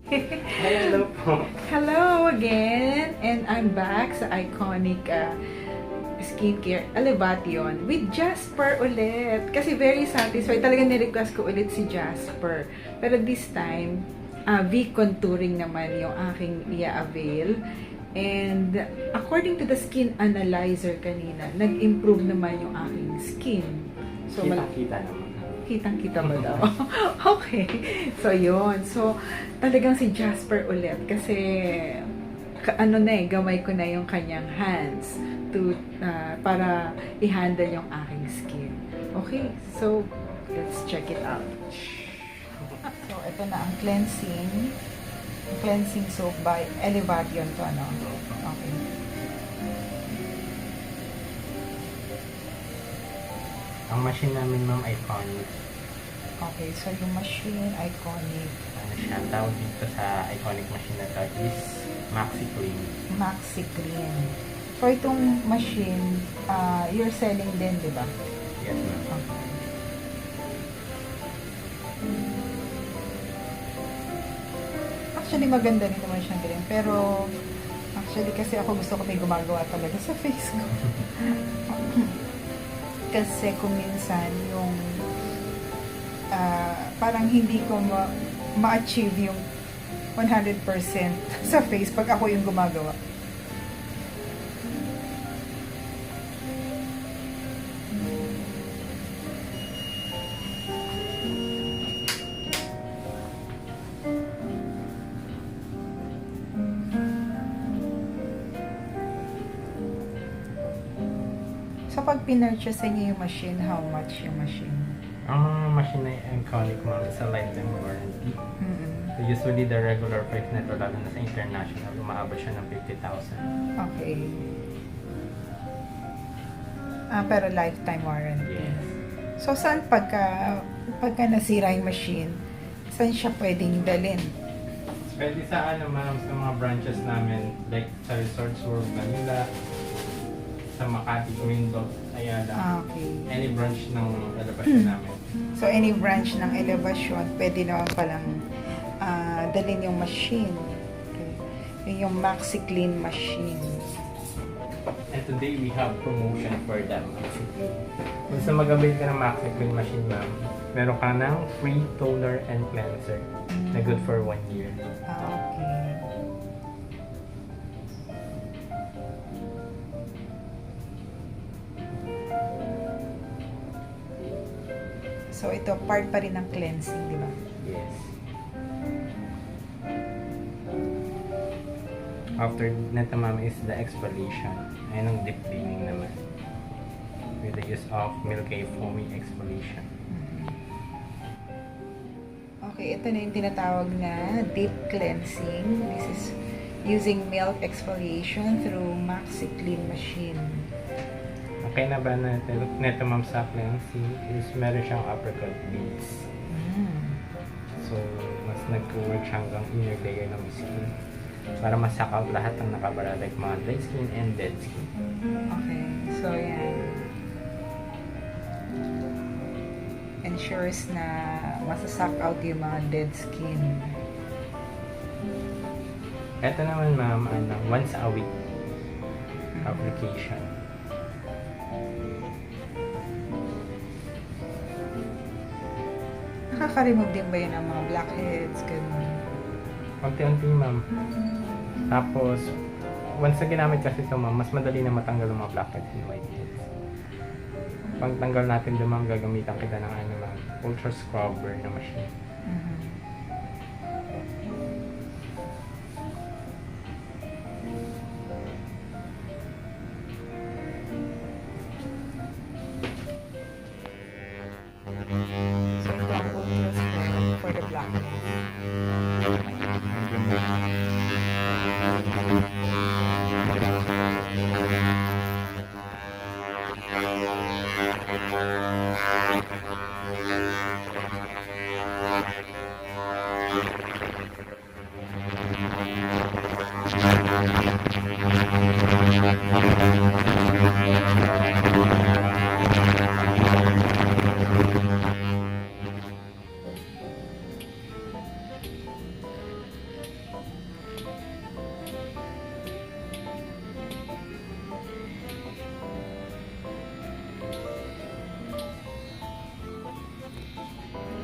Hello po. Hello again, and I'm back sa Iconique skincare Elevation with Jasper ulit. Kasi very satisfied. Talagang nirequest ko ulit si Jasper. Pero this time, V-contouring naman yung aking i-avail. And according to the skin analyzer kanina, nag-improve naman yung aking skin. So, Kitang-kita naman. Kitang-kita ba daw? Okay. So, yun. So, talagang si Jasper ulit. Kasi, gamay ko na yung kanyang hands para i-handle yung aking skin. Okay. So, let's check it out. So, ito na ang cleansing soap by Elavatione to, ano? Okay. Ang machine namin, ma'am, Iconique. Okay, so yung machine, Iconique. Ano siya? Ang tawag dito sa Iconique machine na to is MAXICLEAN. MAXICLEAN. So, itong machine, you're selling din, di ba? Yes, ma'am. Okay. Actually, maganda rin naman siyang din. Pero, actually, kasi ako gusto ko may gumagawa talaga sa face ko. Kasi kung minsan yung parang hindi ko ma-achieve yung 100% sa face pag ako yung gumagawa. So, pag pinurchase niyo yung machine, how much yung machine? Ang machine na Iconique, ma'am, is a lifetime warranty. So, usually, the regular price nito, lalo na sa international, umaabot siya ng 50,000. Okay. Pero lifetime warranty. Yes. So, saan pagka nasira yung machine, saan siya pwedeng dalhin? Pwede sa ma'am, sa mga branches namin, like sa Resorts World, Manila, sa Makati, Mindot, Ayala. Okay. Any branch ng Elevation namin. So, any branch ng Elavatione, pwede naman palang dalhin yung machine. Okay. Yung MAXICLEAN machine. And today, we have promotion for that MAXICLEAN. Kung sa mag-avail ka ng MAXICLEAN machine, ma'am, meron ka ng free toner and cleanser na good for 1 year. Okay. So, ito, part pa rin ng cleansing, di ba? Yes. After nito, ma'am, is the exfoliation. Ayun ang deep cleaning naman. With the use of milky foamy exfoliation. Okay, ito na yung tinatawag na deep cleansing. This is using milk exfoliation through MAXICLEAN machine. Okay na ba neto, ma'am, sa cleansing is meron siyang uppercut beads. So, mas nag-work siya hanggang inner layer ng skin para masak out lahat ng nakabara like mga dry skin and dead skin. Okay, so yan. Ensures na masasak out yung mga dead skin. Ito naman, ma'am, once a week application. Nakaka-remove din ba yun ng mga blackheads, gano'n? Unti-unti, ma'am. Tapos, once na ginamit kasi ito, ma'am, mas madali na matanggal ang mga blackheads and whiteheads. Pag tanggal natin doon, ma'am, gagamitan kita ng ma'am, ULTRASCRUB na machine. So, ito ang ULTRASCRUB for the blackheads.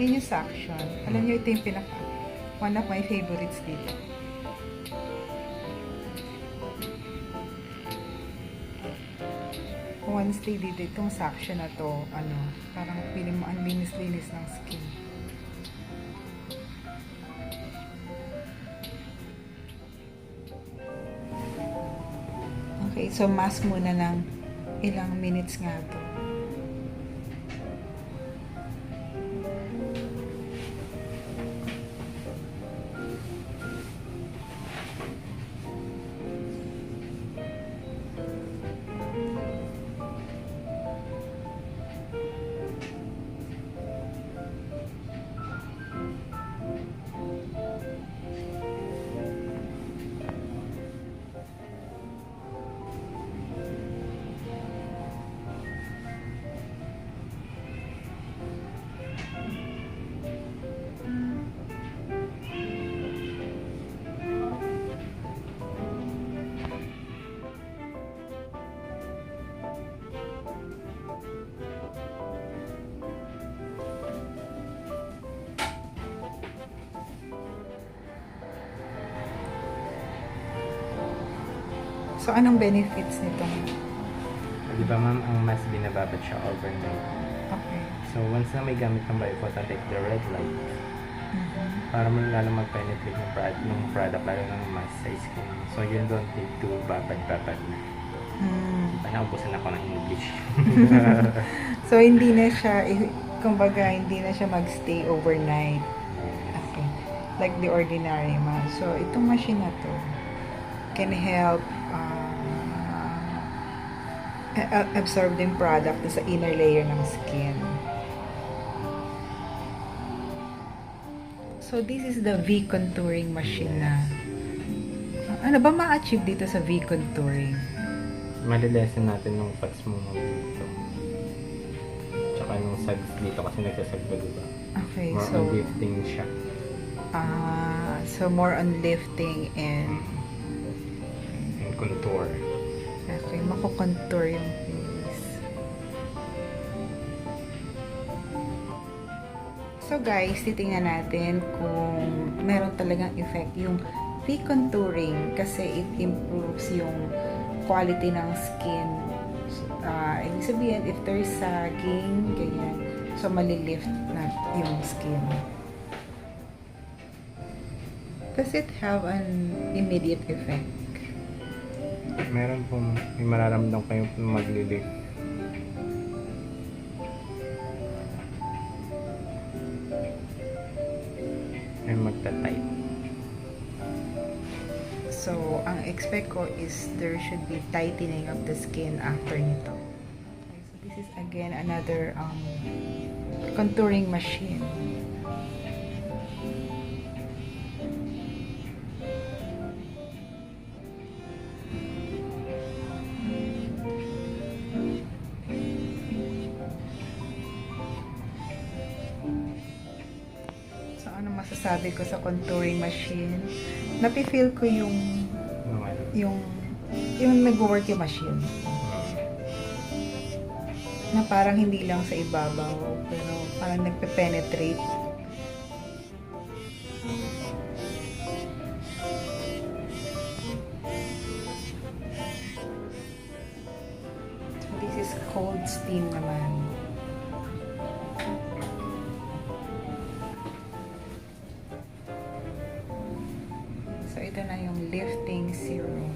Yun yung suction. Alam niyo, ito yung one of my favorites dito. Once they did itong suction na to, parang feeling mo ang linis-linis ng skin. Okay, so mask muna ng ilang minutes nga to. So, anong benefits nito? Di ba ma'am, ang mask binababad siya overnight. Okay. So, once na may gamit kang biophotonic like the red light, para mo lalo mag-penetrate ng product, lalo ng mask sa skin. So, you don't need to babad-babad na. Naubusan ako ng English. So, hindi na siya, kumbaga, hindi na siya magstay overnight. Okay. Like the ordinary mask. So, itong machine na to can help absorb yung product sa inner layer ng skin. So, this is the V-contouring machine na. Ano ba ma-achieve dito sa V-contouring? Malilesen natin yung fats mo dito. Tsaka yung sags dito kasi nagsasagba, diba? Okay, more so on lifting siya. So more on lifting and contour. Okay, mako-contour yung face. So guys, titingnan natin kung meron talagang effect yung V-contouring kasi it improves yung quality ng skin. Ibig sabihin, if there's sagging, ganyan, so malilift na yung skin. Does it have an immediate effect? Meron po, may mararamdam kayong maglilift. Ay magta-tight. So, ang expect ko is there should be tightening of the skin after nito. Okay, so this is again another contouring machine. Masasabi ko sa contouring machine, napi-feel ko yung nag-work yung machine. Na parang hindi lang sa ibabaw, pero parang nagpe-penetrate. So this is cold steam naman. Ito na yung lifting serum.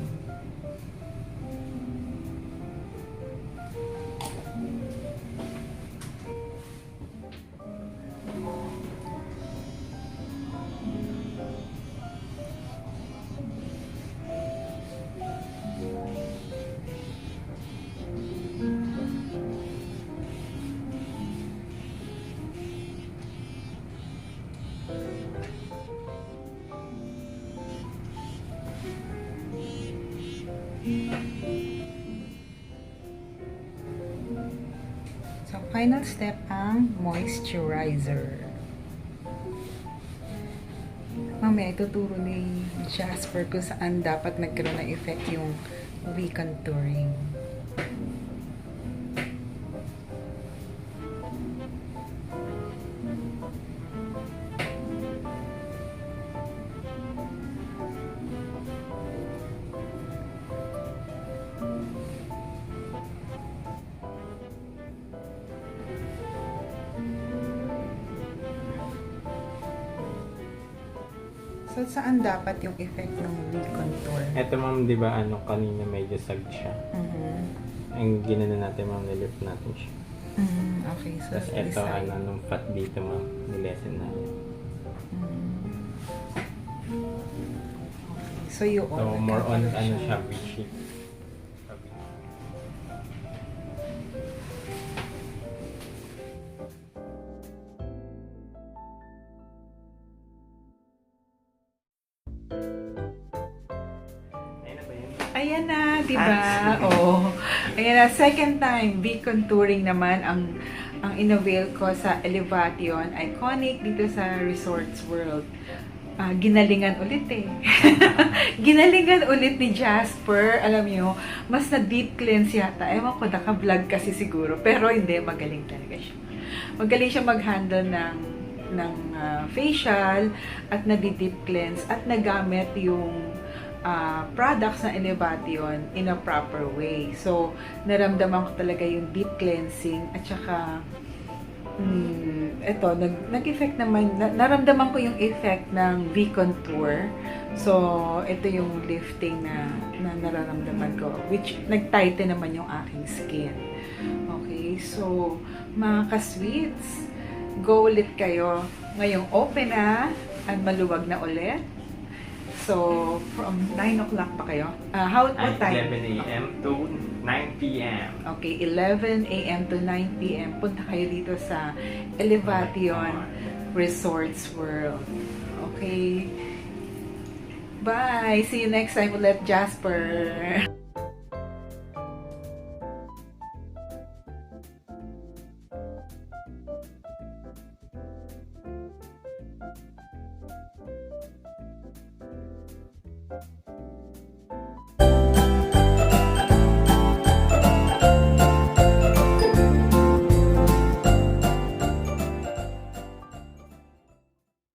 So, final step ang moisturizer. Mamaya ituturo ni Jasper kung saan dapat nagkaroon ng effect yung V-contouring. So, saan dapat yung effect ng V-contour? Ito ma'am, di ba kanina medyo sag siya. Ang ginano natin ma'am, nilift natin siya. Okay, so Tapos this ito, side. nung fat dito ma'am, nilesen natin. So, you So, more on siya, V-shape. Ayan na, di ba? Oh. Ayan na, second time, V-contouring naman ang inavail ko sa Elevation Iconique dito sa Resorts World. Ginalingan ulit eh. Ginalingan ulit ni Jasper. Alam nyo, mas na deep cleanse yata. Ewan ko, naka-vlog kasi siguro. Pero hindi, magaling talaga siya. Magaling siya mag-handle ng facial at nadi-deep cleanse at nagamit yung products ng Elevation in a proper way. So, naramdaman ko talaga yung deep cleansing at saka eto, nag-effect naman, naramdaman ko yung effect ng V-contour. So, ito yung lifting na nararamdaman ko, which nag-tighten naman yung aking skin. Okay, so, mga ka-sweets, go ulit kayo ngayong open na at maluwag na ulit. So, from 9 o'clock pa kayo? What time? 11 a.m. to 9 p.m. Okay, 11 a.m. to 9 p.m. Punta kayo dito sa Elevation Resorts World. Okay? Bye! See you next time ulit, Jasper!